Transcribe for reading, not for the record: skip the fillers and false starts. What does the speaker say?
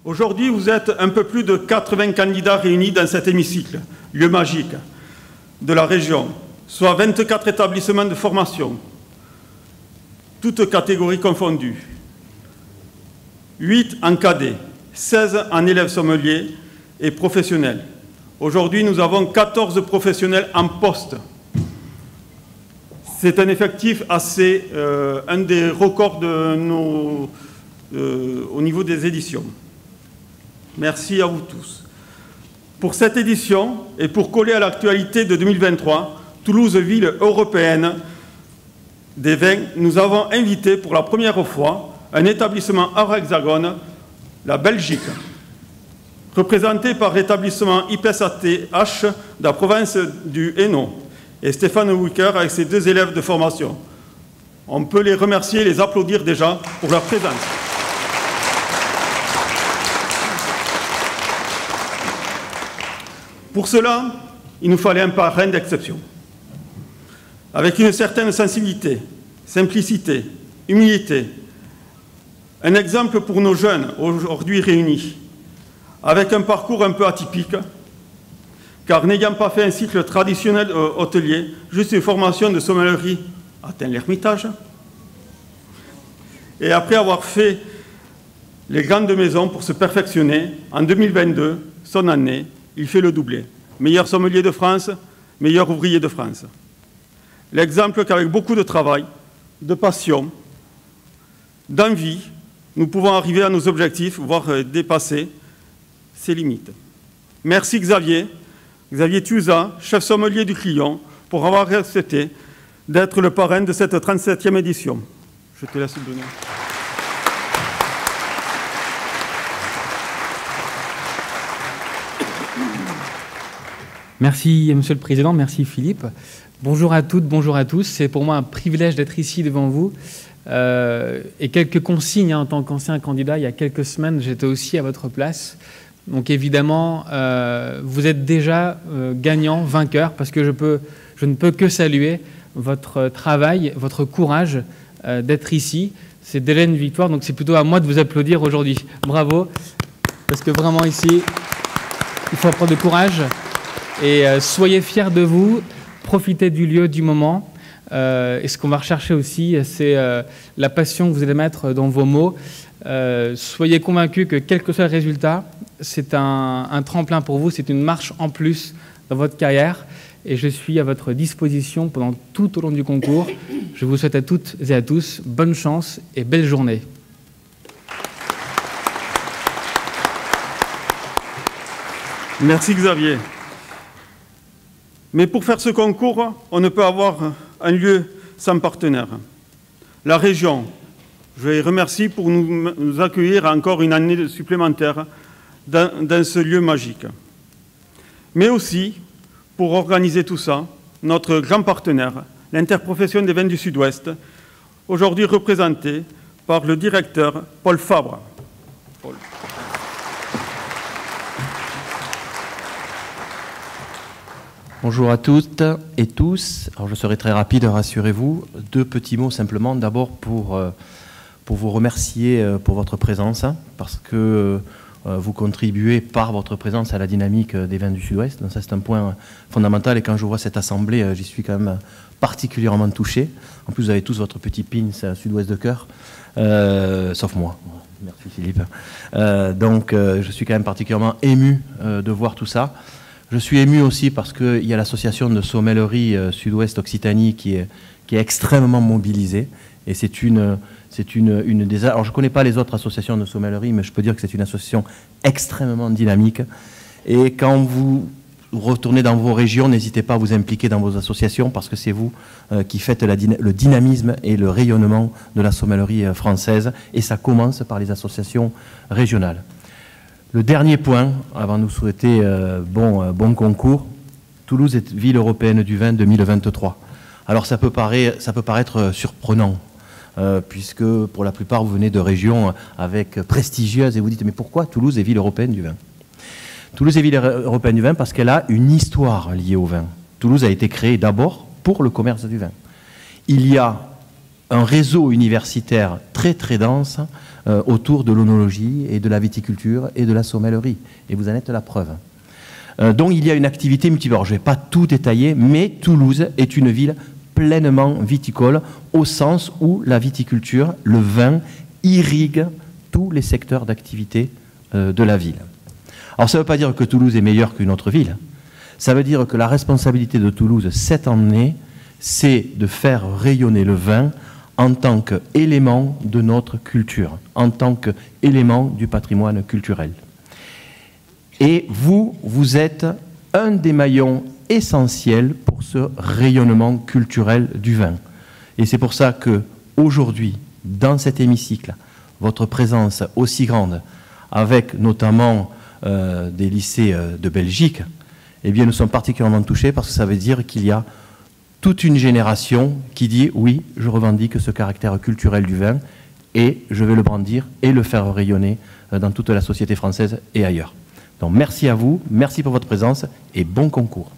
Aujourd'hui, vous êtes un peu plus de 80 candidats réunis dans cet hémicycle, lieu magique de la région, soit 24 établissements de formation, toutes catégories confondues, 8 en cadet, 16 en élèves sommeliers et professionnels. Aujourd'hui, nous avons 14 professionnels en poste. C'est un effectif assez, un des records de au niveau des éditions. Merci à vous tous. Pour cette édition, et pour coller à l'actualité de 2023, Toulouse, ville européenne des vins, nous avons invité pour la première fois un établissement hors hexagone, la Belgique, représenté par l'établissement IPSATH de la province du Hainaut et Stéphane Wicker avec ses 2 élèves de formation. On peut les remercier et les applaudir déjà pour leur présence. Pour cela, il nous fallait un parrain d'exception, avec une certaine sensibilité, simplicité, humilité. Un exemple pour nos jeunes aujourd'hui réunis, avec un parcours un peu atypique, car n'ayant pas fait un cycle traditionnel hôtelier, juste une formation de sommellerie à Tain-l'Hermitage, et après avoir fait les grandes maisons pour se perfectionner, en 2022, son année, il fait le doublé. Meilleur sommelier de France, meilleur ouvrier de France. L'exemple qu'avec beaucoup de travail, de passion, d'envie, nous pouvons arriver à nos objectifs, voire dépasser ses limites. Merci Xavier Thiuza, chef sommelier du Clion, pour avoir accepté d'être le parrain de cette 37e édition. Je te laisse le donner. Merci, Monsieur le Président. Merci, Philippe. Bonjour à toutes, bonjour à tous. C'est pour moi un privilège d'être ici devant vous. Et quelques consignes en tant qu'ancien candidat. Il y a quelques semaines, j'étais aussi à votre place. Donc évidemment, vous êtes déjà gagnant, vainqueur, parce que je ne peux que saluer votre travail, votre courage d'être ici. C'est déjà une victoire, donc c'est plutôt à moi de vous applaudir aujourd'hui. Bravo, parce que vraiment ici, il faut prendre de courage. Et soyez fiers de vous, profitez du lieu, du moment. Et ce qu'on va rechercher aussi, c'est la passion que vous allez mettre dans vos mots. Soyez convaincus que quel que soit le résultat, c'est un tremplin pour vous, c'est une marche en plus dans votre carrière. Et je suis à votre disposition pendant tout au long du concours. Je vous souhaite à toutes et à tous bonne chance et belle journée. Merci Xavier. Mais pour faire ce concours, on ne peut avoir un lieu sans partenaire. La région, je les remercie pour nous accueillir encore une année supplémentaire dans ce lieu magique. Mais aussi, pour organiser tout ça, notre grand partenaire, l'Interprofession des vins du Sud-Ouest, aujourd'hui représenté par le directeur Paul Fabre. Paul. Bonjour à toutes et tous. Alors je serai très rapide, rassurez-vous. 2 petits mots simplement. D'abord pour vous remercier pour votre présence, parce que vous contribuez par votre présence à la dynamique des vins du Sud-Ouest. Donc ça c'est un point fondamental, et quand je vois cette assemblée, j'y suis quand même particulièrement touché. En plus vous avez tous votre petit pins Sud-Ouest de cœur, sauf moi. Merci Philippe. Donc je suis quand même particulièrement ému de voir tout ça. Je suis ému aussi parce qu'il y a l'association de sommellerie Sud-Ouest Occitanie qui est extrêmement mobilisée, et c'est une des... Alors je ne connais pas les autres associations de sommellerie, mais je peux dire que c'est une association extrêmement dynamique. Et quand vous retournez dans vos régions, n'hésitez pas à vous impliquer dans vos associations, parce que c'est vous qui faites le dynamisme et le rayonnement de la sommellerie française, et ça commence par les associations régionales. Le dernier point, avant de nous souhaiter bon concours, Toulouse est ville européenne du vin 2023. Alors ça peut paraître surprenant, puisque pour la plupart vous venez de régions avec prestigieuses, et vous dites mais pourquoi Toulouse est ville européenne du vin? Toulouse est ville européenne du vin parce qu'elle a une histoire liée au vin. Toulouse a été créée d'abord pour le commerce du vin. Il y a un réseau universitaire très très dense autour de l'œnologie et de la viticulture et de la sommellerie. Et vous en êtes la preuve. Donc il y a une activité multiple. Alors, je ne vais pas tout détailler, mais Toulouse est une ville pleinement viticole au sens où la viticulture, le vin, irrigue tous les secteurs d'activité de la ville. Alors ça ne veut pas dire que Toulouse est meilleure qu'une autre ville. Ça veut dire que la responsabilité de Toulouse cette année, c'est de faire rayonner le vin en tant qu'élément de notre culture, en tant qu'élément du patrimoine culturel. Et vous êtes un des maillons essentiels pour ce rayonnement culturel du vin. Et c'est pour ça qu'aujourd'hui, dans cet hémicycle, votre présence aussi grande, avec notamment des lycées de Belgique, eh bien, nous sommes particulièrement touchés parce que ça veut dire qu'il y a toute une génération qui dit « oui, je revendique ce caractère culturel du vin et je vais le brandir et le faire rayonner dans toute la société française et ailleurs ». Donc merci à vous, merci pour votre présence et bon concours.